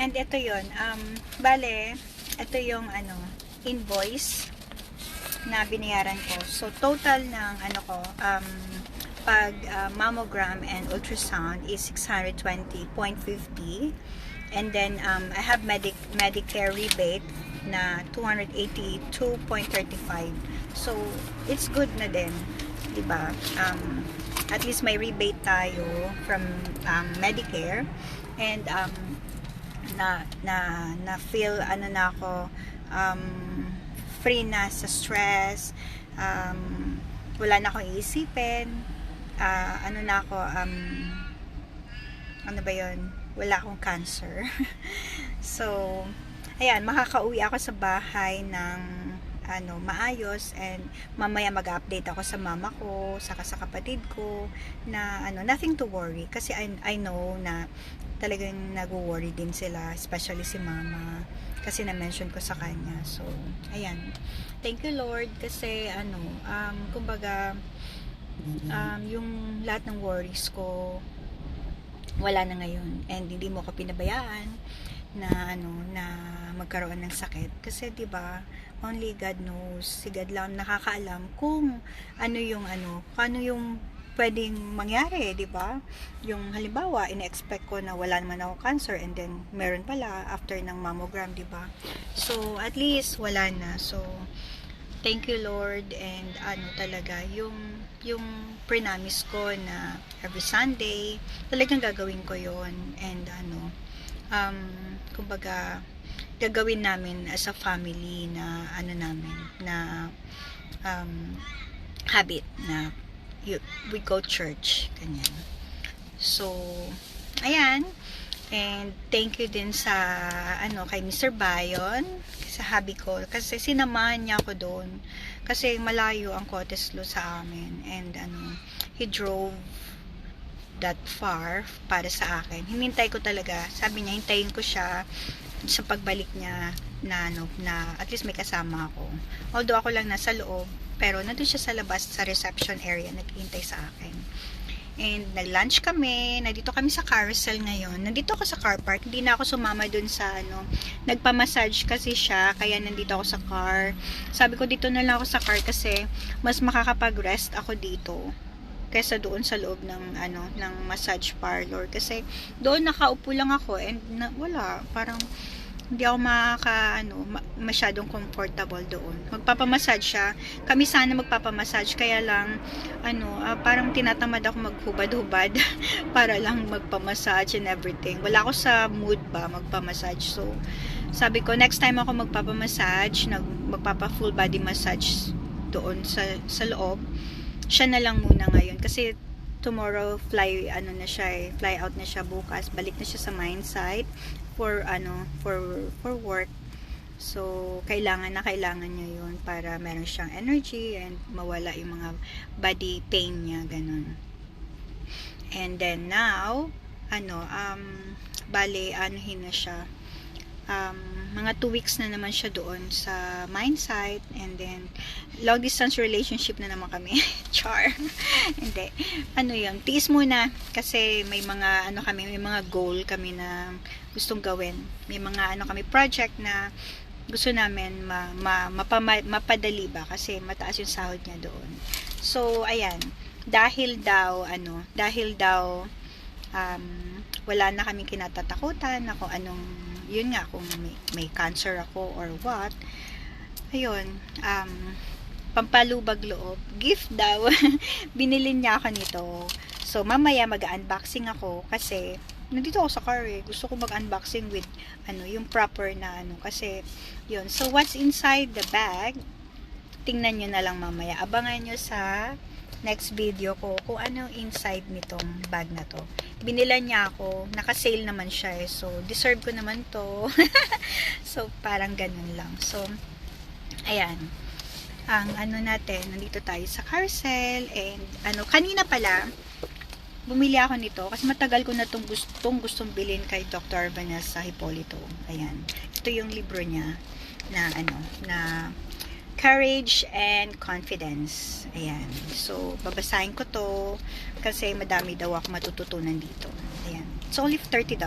And ito yon bale, ito yung invoice na binayaran ko. So, total ng pag mammogram and ultrasound is 620.50. And then, I have Medicare rebate na 282.35. So, it's good na din. Diba? At least may rebate tayo from Medicare. And, na feel na ako free na sa stress, wala na akong iisipin, na ako ano ba yun, wala akong cancer. So ayan, makakauwi ako sa bahay ng maayos, and mamaya mag-update ako sa mama ko, saka sa kapatid ko na nothing to worry, kasi I know na talagang nag-worry din sila, especially si mama, kasi na-mention ko sa kanya. So ayan, thank you Lord, kasi kumbaga yung lahat ng worries ko wala na ngayon, and hindi mo ko pinabayaan na na magkaroon ng sakit, kasi 'di ba, only God knows, si God lang nakakaalam kung ano yung pwedeng mangyari, 'di ba? Yung halimbawa, ina-expect ko na wala naman ako cancer, and then meron pala after ng mammogram, 'di ba? So at least wala na. So thank you Lord, and talaga yung promise ko na every Sunday talagang gagawin ko yon, and kumbaga gagawin namin as a family na namin na habit na we go church, ganyan. So ayan, and thank you din sa kay Mr. Bayon sa hubby ko, kasi sinamahan niya ako doon kasi malayo ang Cottesloe sa amin, and he drove that far para sa akin. Hinintay ko talaga, sabi niya hintayin ko siya sa pagbalik niya na at least may kasama ako, although ako lang nasa loob, pero nandun siya sa labas sa reception area naghihintay sa akin. And nag-lunch kami, nandito kami sa carousel ngayon. Nandito ako sa car park, hindi na ako sumama dun sa nagpa-massage kasi siya, kaya nandito ako sa car. Sabi ko dito na lang ako sa car kasi mas makakapag-rest ako dito kaysa doon sa loob ng ng massage parlor, kasi doon nakaupo lang ako, and wala, parang hindi ako masyadong comfortable doon. Magpapamassage siya. Kami sana magpapamassage, kaya lang parang tinatamad ako maghubad-hubad para lang magpamassage and everything. Wala ako sa mood ba magpamassage. So sabi ko next time ako magpapamassage, magpapa full body massage doon sa loob, siya na lang muna ngayon, kasi tomorrow fly out na siya bukas, balik na siya sa mine site for work. So kailangan niya yun para meron siyang energy and mawala yung mga body pain niya, ganun. And then now bale na siya, mga 2 weeks na naman siya doon sa mine site, and then long distance relationship na naman kami. Char. Hindi, yun, tiis muna kasi may mga may mga goal kami na gustong gawin, may mga kami project na gusto namin mapadali ba, kasi mataas yung sahod niya doon. So ayan, dahil daw wala na kami kinatatakutan na kung yun nga, kung may cancer ako or what, ayun, pampalubag loob, gift daw, binili niya ako nito. So mamaya mag-unboxing ako, kasi nandito ako sa car gusto ko mag-unboxing with yung proper na kasi yun. So what's inside the bag, tingnan nyo na lang mamaya, abangan nyo sa next video ko kung ano inside nitong bag na to. Binila niya ako, naka-sale naman siya so deserve ko naman to. So parang ganun lang. So ayan, ang natin, nandito tayo sa carousel, and kanina pala bumili ako nito kasi matagal ko na gustong bilhin kay Dr. Vanessa Hipolito. Ayan, ito yung libro niya na na Courage and Confidence. Ayan. So, babasahin ko to kasi madami daw ako matututunan dito. Ayan. It's only $30.